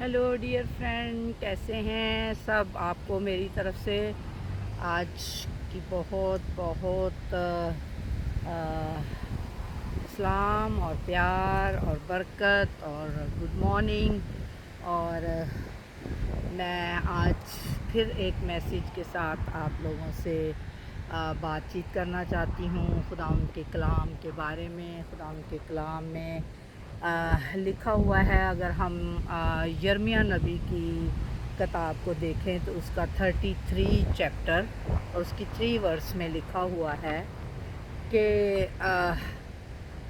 Hello dear friend, कैसे हैं सब। आपको मेरी तरफ से आज की बहुत बहुत सलाम और प्यार और बरकत और गुड मॉर्निंग। और मैं आज फिर एक मैसेज के साथ आप लोगों से बातचीत करना चाहती हूँ खुदावंद के कलाम के बारे में। खुदावंद के कलाम में लिखा हुआ है, अगर हम यिर्मयाह नबी की किताब को देखें तो उसका 33 चैप्टर और उसकी 3 वर्स में लिखा हुआ है कि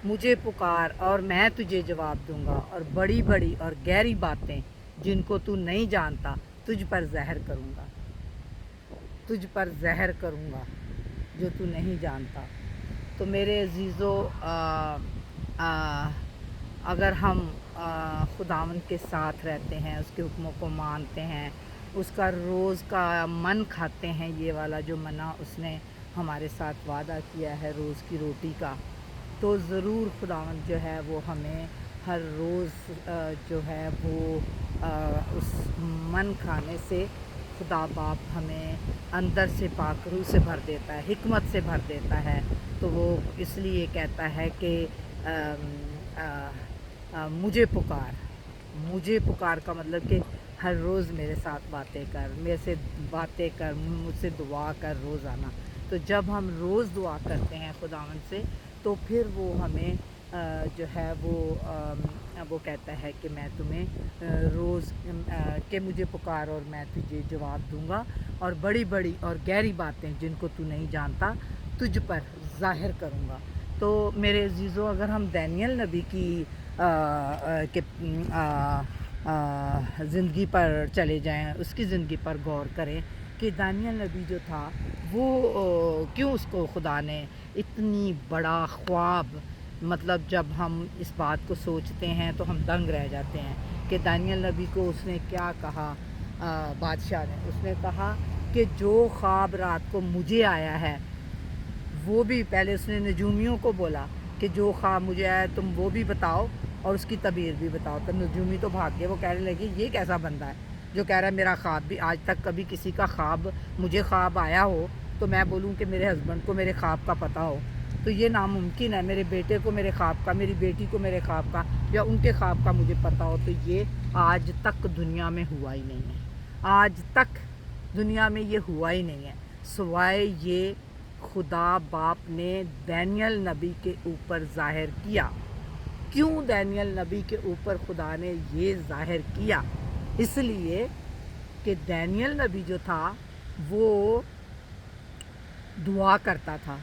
मुझे पुकार और मैं तुझे जवाब दूंगा, और बड़ी बड़ी और गहरी बातें जिनको तू नहीं जानता तुझ पर ज़हर करूंगा, तुझ पर ज़हर करूंगा जो तू नहीं जानता। तो मेरे अजीज़ों, अगर हम खुदावंद के साथ रहते हैं, उसके हुक्मों को मानते हैं, उसका रोज़ का मन खाते हैं, ये वाला जो मना उसने हमारे साथ वादा किया है रोज़ की रोटी का, तो ज़रूर खुदावंद जो है वो हमें हर रोज़ जो है वो उस मन खाने से खुदा बाप हमें अंदर से पाक रूह से भर देता है, हिकमत से भर देता है। तो वो इसलिए कहता है कि मुझे पुकार का मतलब कि हर रोज़ मेरे साथ बातें कर, मेरे से बातें कर, मुझसे दुआ कर रोज़ाना। तो जब हम रोज़ दुआ करते हैं खुदावंद से, तो फिर वो हमें जो है वो कहता है कि मैं तुम्हें रोज़ कि मुझे पुकार और मैं तुझे जवाब दूंगा, और बड़ी बड़ी और गहरी बातें जिनको तू नहीं जानता तुझ पर ज़ाहिर करूँगा। तो मेरे अजीज़ों, अगर हम दानियल नबी की ज़िंदगी पर चले जाएं, उसकी ज़िंदगी पर गौर करें कि दानियल नबी जो था वो क्यों उसको खुदा ने इतनी बड़ा ख्वाब, मतलब जब हम इस बात को सोचते हैं तो हम दंग रह जाते हैं कि दानियल नबी को उसने क्या कहा। बादशाह ने उसने कहा कि जो ख्वाब रात को मुझे आया है, वो भी पहले उसने नजूमियों को बोला कि जो ख्वाब मुझे आया तुम वो भी बताओ और उसकी तबीर भी बताओ। तो नजूमी तो भाग गए, वो कहने लगे ये कैसा बंदा है जो कह रहा है मेरा ख्वाब भी, आज तक कभी किसी का ख्वाब मुझे ख्वाब आया हो तो मैं बोलूँ कि मेरे हस्बैंड को मेरे ख्वाब का पता हो, तो ये नामुमकिन है। मेरे बेटे को मेरे ख्वाब का, मेरी बेटी को मेरे ख्वाब का या उनके ख्वाब का मुझे पता हो, तो ये आज तक दुनिया में हुआ ही नहीं है। आज तक दुनिया में ये हुआ ही नहीं है, सिवाय ये खुदा बाप ने दानियल नबी के ऊपर ज़ाहिर किया। क्यों दानियल नबी के ऊपर खुदा ने ये ज़ाहिर किया? इसलिए कि दानियल नबी जो था वो दुआ करता था,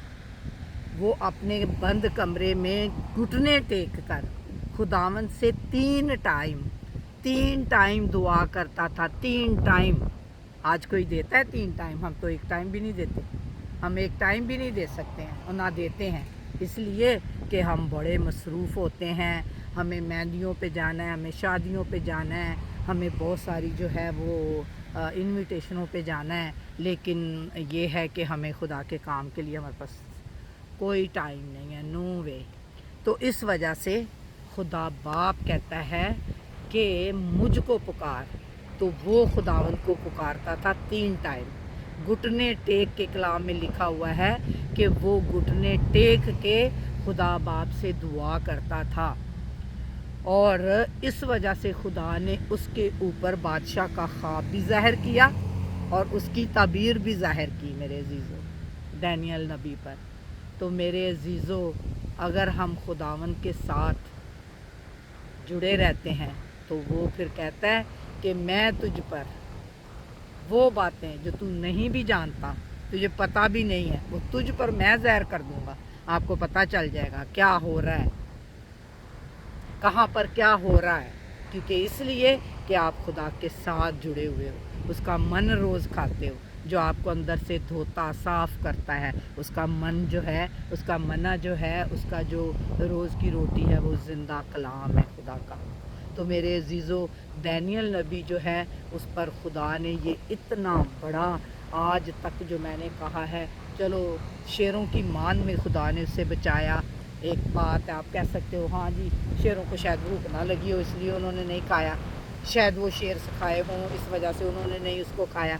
वो अपने बंद कमरे में घुटने टेक कर खुदावंद से 3 टाइम दुआ करता था। 3 टाइम। आज कोई देता है 3 टाइम? हम तो 1 टाइम भी नहीं देते, हम 1 टाइम भी नहीं दे सकते हैं और ना देते हैं, इसलिए कि हम बड़े मसरूफ़ होते हैं। हमें मेहंदियों पे जाना है, हमें शादियों पे जाना है, हमें बहुत सारी जो है वो इनविटेशनों पे जाना है, लेकिन ये है कि हमें खुदा के काम के लिए हमारे पास कोई टाइम नहीं है, नो वे। तो इस वजह से खुदा बाप कहता है कि मुझको पुकार, तो वो खुदावंद को पुकारता था 3 टाइम। घुटने टेक के कलाम में लिखा हुआ है कि वो घुटने टेक के खुदा बाप से दुआ करता था, और इस वजह से खुदा ने उसके ऊपर बादशाह का ख्वाब भी ज़ाहिर किया और उसकी ताबीर भी ज़ाहिर की मेरे अजीज़ों दानियल नबी पर। तो मेरे अजीज़ों, अगर हम खुदावंद के साथ जुड़े रहते हैं तो वो फिर कहता है कि मैं तुझ पर वो बातें जो तू नहीं भी जानता, तुझे पता भी नहीं है, वो तुझ पर मैं ज़ाहिर कर दूंगा। आपको पता चल जाएगा क्या हो रहा है, कहाँ पर क्या हो रहा है, क्योंकि इसलिए कि आप खुदा के साथ जुड़े हुए हो, उसका मन रोज़ खाते हो, जो आपको अंदर से धोता साफ़ करता है। उसका मन जो है, उसका मना जो है, उसका जो रोज़ की रोटी है, वो ज़िंदा कलाम है खुदा का। तो मेरे अजीज़ों, दानियल नबी जो है उस पर खुदा ने ये इतना बड़ा, आज तक जो मैंने कहा है, चलो शेरों की मान में खुदा ने उससे बचाया। एक बात आप कह सकते हो, हाँ जी शेरों को शायद भूख ना लगी हो इसलिए उन्होंने नहीं खाया, शायद वो शेर खाए हों, इस वजह से उन्होंने नहीं उसको खाया।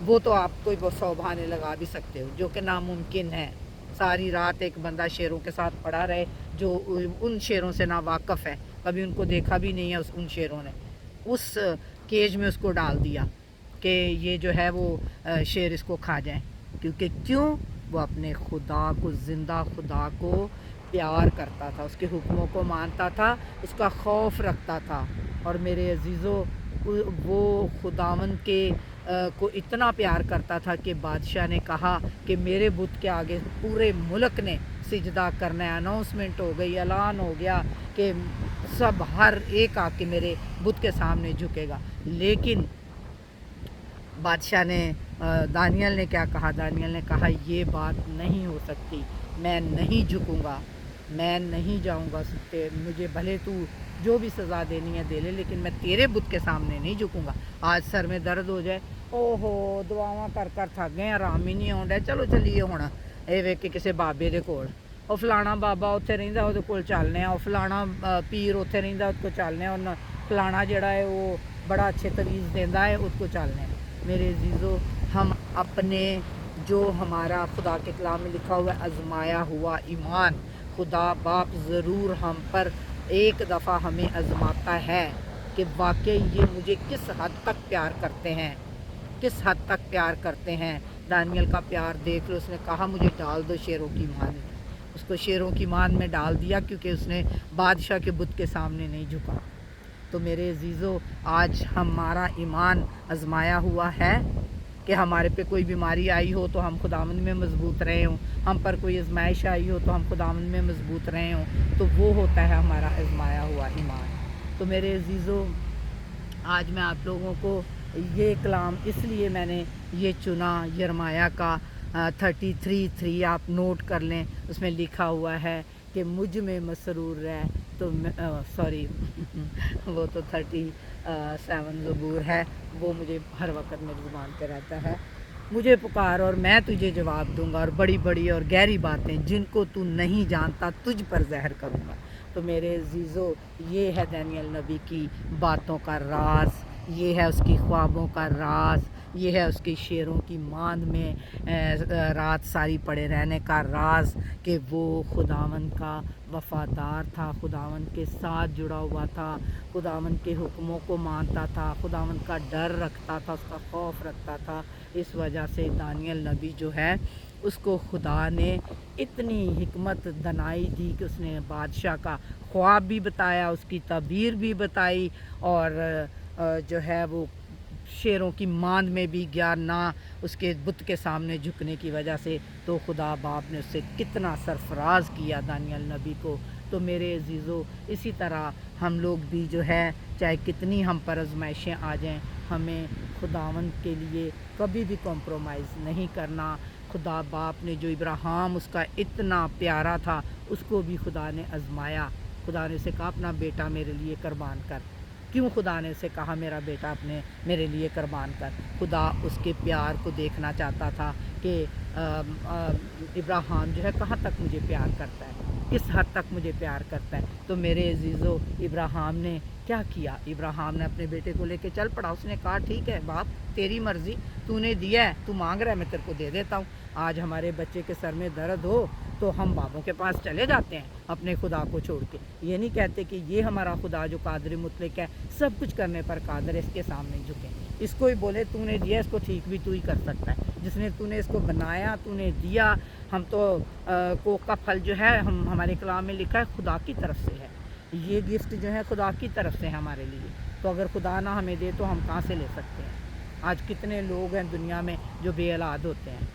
वो तो आप कोई वो 100 बहाने लगा भी सकते हो, जो कि नामुमकिन है। सारी रात एक बंदा शेरों के साथ पड़ा रहे जो उन शेरों से ना वाकिफ़ है, कभी उनको देखा भी नहीं है, उन शेरों ने उस केज में उसको डाल दिया कि ये जो है वो शेर इसको खा जाए। क्योंकि क्यों? वो अपने खुदा को, ज़िंदा खुदा को प्यार करता था, उसके हुक्मों को मानता था, उसका खौफ रखता था। और मेरे अजीज़ों, वो खुदावन के को इतना प्यार करता था कि बादशाह ने कहा कि मेरे बुत के आगे पूरे मुल्क ने सिजदा करना है। अनाउंसमेंट हो गई, ऐलान हो गया कि सब हर एक आके मेरे बुत के सामने झुकेगा। लेकिन बादशाह ने दानियल ने क्या कहा? दानियल ने कहा ये बात नहीं हो सकती, मैं नहीं झुकूंगा, मैं नहीं जाऊंगा। मुझे भले तू जो भी सज़ा देनी है दे ले, लेकिन मैं तेरे बुत के सामने नहीं झुकूंगा। आज सर में दर्द हो जाए, ओहो दुआवां कर कर थक गए, आराम ही नहीं आउंदा, चलो चलिए हुण ਇਹ ਵੇਖ ਕੇ ਕਿਸੇ ਬਾਬੇ ਦੇ ਕੋਲ, ਉਹ ਫਲਾਣਾ ਬਾਬਾ ਉੱਥੇ ਰਹਿੰਦਾ ਉਹਦੇ ਕੋਲ ਚੱਲਨੇ ਆ, ਉਹ ਫਲਾਣਾ ਪੀਰ ਉੱਥੇ ਰਹਿੰਦਾ ਉਹਦੇ ਕੋਲ ਚੱਲਨੇ ਆ, ਉਹਨਾਂ फलाना जड़ा है वो बड़ा अच्छे तवीज़ देता है, उसको चलने। मेरे अजीज़ों, हम अपने जो हमारा खुदा के कलाम में लिखा हुआ आजमाया हुआ ईमान, खुदा बाप ज़रूर हम पर एक दफ़ा हमें आजमाता है कि वाकई ये मुझे किस हद तक प्यार करते हैं, किस हद तक प्यार करते हैं। दानियल का प्यार देख लो, उसने कहा मुझे डाल दो शेरों की मान में, उसको शेरों की मान में डाल दिया क्योंकि उसने बादशाह के बुत के सामने नहीं झुका। तो मेरे अजीज़ों, आज हमारा ईमान आजमाया हुआ है कि हमारे पे कोई बीमारी आई हो तो हम खुदावंद में मजबूत रहे हों, हम पर कोई आजमाइश आई हो तो हम खुदावंद में मजबूत रहे हों, तो वो होता है हमारा आजमाया हुआ ईमान। तो मेरे अजीज़ों, आज मैं आप लोगों को ये कलाम इसलिए मैंने ये चुना, यिर्मयाह का 33:3 आप नोट कर लें, उसमें लिखा हुआ है कि मुझ में मसरूर रह, तो सॉरी वो तो 37 ज़बूर है, वो मुझे हर वक्त मेरी ज़ुबान पे रहता है। मुझे पुकार और मैं तुझे जवाब दूंगा, और बड़ी बड़ी और गहरी बातें जिनको तू नहीं जानता तुझ पर ज़हर करूँगा। तो मेरे अजीज़ों, ये है दानियल नबी की बातों का राज, ये है उसकी ख्वाबों का राज, ये है उसकी शेरों की मांद में रात सारी पड़े रहने का राज, कि वो खुदावंद का वफ़ादार था, खुदावंद के साथ जुड़ा हुआ था, खुदावंद के हुक्मों को मानता था, खुदावंद का डर रखता था, उसका खौफ रखता था। इस वजह से दानियल नबी जो है उसको खुदा ने इतनी हिकमत दनाई दी कि उसने बादशाह का ख्वाब भी बताया, उसकी तबीर भी बताई, और जो है वो शेरों की मांद में भी गया ना, उसके बुत के सामने झुकने की वजह से। तो खुदा बाप ने उससे कितना सरफराज किया दानियल नबी को। तो मेरे अजीज़ों, इसी तरह हम लोग भी जो है, चाहे कितनी हम पर आजमाइशें आ जाएं, हमें खुदावंद के लिए कभी भी कॉम्प्रोमाइज़ नहीं करना। खुदा बाप ने जो इब्राहिम उसका इतना प्यारा था, उसको भी खुदा ने आजमाया। खुदा ने उसे कहा अपना बेटा मेरे लिए कुर्बान कर। क्यों खुदा ने उसे कहा मेरा बेटा अपने मेरे लिए कुर्बान कर? खुदा उसके प्यार को देखना चाहता था कि इब्राहिम जो है कहाँ तक मुझे प्यार करता है, किस हद तक मुझे प्यार करता है। तो मेरे अजीज़ों, इब्राहिम ने क्या किया? इब्राहिम ने अपने बेटे को लेके चल पड़ा। उसने कहा ठीक है बाप, तेरी मर्ज़ी, तूने दिया है, तू मांग रहा है, मैं तेरे को दे देता हूँ। आज हमारे बच्चे के सर में दर्द हो तो हम बाबों के पास चले जाते हैं अपने खुदा को छोड़ के। ये नहीं कहते कि ये हमारा खुदा जो कादर मुतलक है, सब कुछ करने पर कादर है, इसके सामने झुके। इसको ही बोले तूने दिया, इसको ठीक भी तू ही कर सकता है, जिसने तूने इसको बनाया, तूने दिया। हम तो को का फल जो है हमारे कलाम में लिखा है खुदा की तरफ से है, ये गिफ्ट जो है खुदा की तरफ से है हमारे लिए। तो अगर खुदा ना हमें दे तो हम कहाँ से ले सकते हैं? आज कितने लोग हैं दुनिया में जो बेऔलाद होते हैं।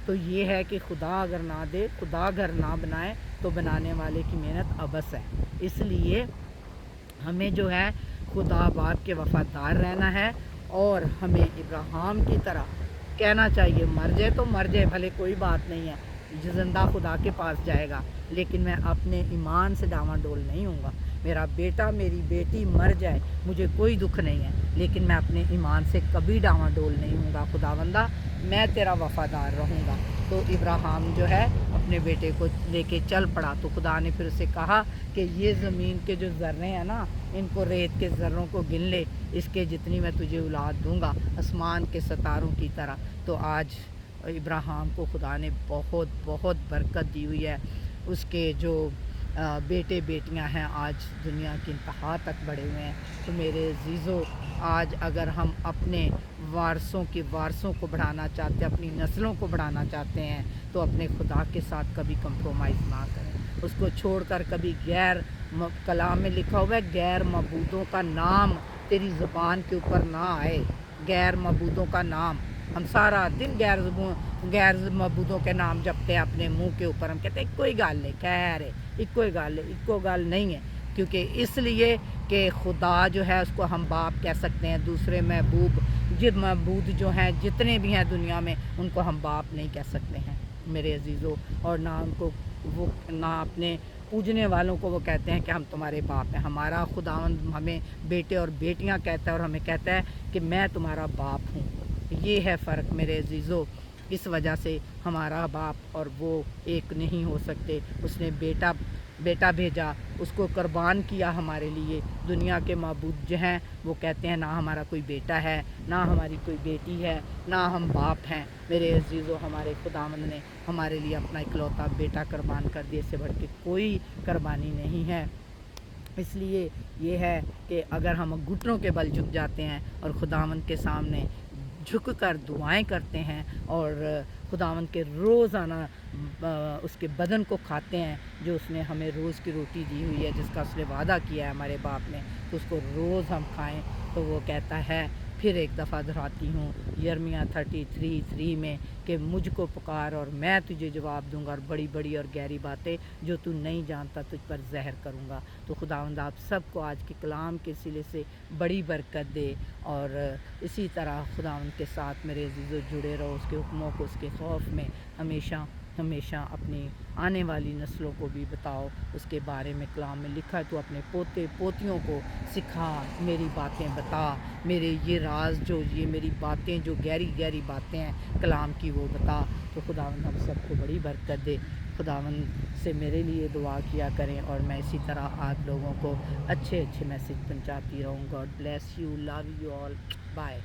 तो ये है कि खुदा अगर ना दे, खुदा अगर ना बनाए, तो बनाने वाले की मेहनत अबस है। इसलिए हमें जो है खुदा बाप के वफ़ादार रहना है, और हमें इब्राहिम की तरह कहना चाहिए मर जाए तो मर जाए, भले कोई बात नहीं है, जिंदा खुदा के पास जाएगा, लेकिन मैं अपने ईमान से डावाडोल नहीं हूँगा। میرا بیٹا میری بیٹی مر جائے مجھے کوئی دکھ نہیں ہے، لیکن میں اپنے ایمان سے کبھی ڈاواں ڈول نہیں ہوں گا، خداوندہ میں تیرا وفادار رہوں گا۔ تو ابراہیم جو ہے اپنے بیٹے کو لے کے چل پڑا، تو خدا نے پھر اسے کہا کہ یہ زمین کے جو ذرے ہیں نا، ان کو ریت کے ذروں کو گن لے، اس کے جتنی میں تجھے اولاد دوں گا آسمان کے ستاروں کی طرح۔ تو آج ابراہیم کو خدا نے بہت بہت برکت دی ہوئی ہے، اس کے جو بیٹے بیٹیاں ہیں آج دنیا کی انتہا تک بڑھے ہوئے ہیں۔ تو میرے عزیزو، آج اگر ہم اپنے وارثوں کو بڑھانا چاہتے ہیں، اپنی نسلوں کو بڑھانا چاہتے ہیں، تو اپنے خدا کے ساتھ کبھی کمپرومائز نہ کریں، اس کو چھوڑ کر کبھی کلام میں لکھا ہوا ہے غیر معبودوں کا نام تیری زبان کے اوپر نہ آئے۔ غیر معبودوں کا نام، ہم سارا دن غیر معبودوں کے نام جپتے ہیں اپنے منہ کے اوپر، ہم کہتے ہیں کوئی گل نہیں، خیر ہے، ایکو گل نہیں ہے، کیونکہ اس لیے کہ خدا جو ہے اس کو ہم باپ کہہ سکتے ہیں، دوسرے معبود جو ہیں جتنے بھی ہیں دنیا میں ان کو ہم باپ نہیں کہہ سکتے ہیں میرے عزیزو، اور نہ ان کو نہ اپنے پوجنے والوں کو وہ کہتے ہیں کہ ہم تمہارے باپ ہیں۔ ہمارا خداوند ہمیں بیٹے اور بیٹیاں کہتا ہے، اور ہمیں کہتا ہے کہ میں تمہارا باپ ہوں۔ یہ ہے فرق میرے عزیزو، اس وجہ سے ہمارا باپ اور وہ ایک نہیں ہو سکتے۔ اس نے بیٹا بھیجا، اس کو قربان کیا ہمارے لیے۔ دنیا کے معبود جو ہیں وہ کہتے ہیں نہ ہمارا کوئی بیٹا ہے، نہ ہماری کوئی بیٹی ہے، نہ ہم باپ ہیں۔ میرے عزیزو، ہمارے خداوند نے ہمارے لیے اپنا اکلوتا بیٹا قربان کر دیا، اس سے بڑھ کے کوئی قربانی نہیں ہے۔ اس لیے یہ ہے کہ اگر ہم گھٹنوں کے بل جھک جاتے ہیں اور خداوند کے سامنے جھک کر دعائیں کرتے ہیں، اور خداوند کے روزانہ اس کے بدن کو کھاتے ہیں جو اس نے ہمیں روز کی روٹی دی ہوئی ہے، جس کا اس نے وعدہ کیا ہے ہمارے باپ نے، تو اس کو روز ہم کھائیں، تو وہ کہتا ہے پھر ایک دفعہ دہراتی ہوں یرمیہ 33:3 میں کہ مجھ کو پکار اور میں تجھے جواب دوں گا، اور بڑی بڑی اور گہری باتیں جو تو نہیں جانتا تجھ پر ظاہر کروں گا۔ تو خداوند آپ سب کو آج کے کلام کے سلے سے بڑی برکت دے، اور اسی طرح خداوند کے ساتھ میرے عزیزو جڑے رہو، اس کے حکموں کو، اس کے خوف میں ہمیشہ ہمیشہ اپنی آنے والی نسلوں کو بھی بتاؤ اس کے بارے میں۔ کلام میں لکھا ہے تو اپنے پوتے پوتیوں کو سکھا، میری باتیں بتا، میرے یہ راز یہ میری باتیں جو گہری گہری باتیں ہیں کلام کی وہ بتا۔ تو خداوند ہم سب کو بڑی برکت دے۔ خداوند سے میرے لیے دعا کیا کریں، اور میں اسی طرح آپ لوگوں کو اچھے میسج پہنچاتی رہوں۔ God bless you, love you all, bye.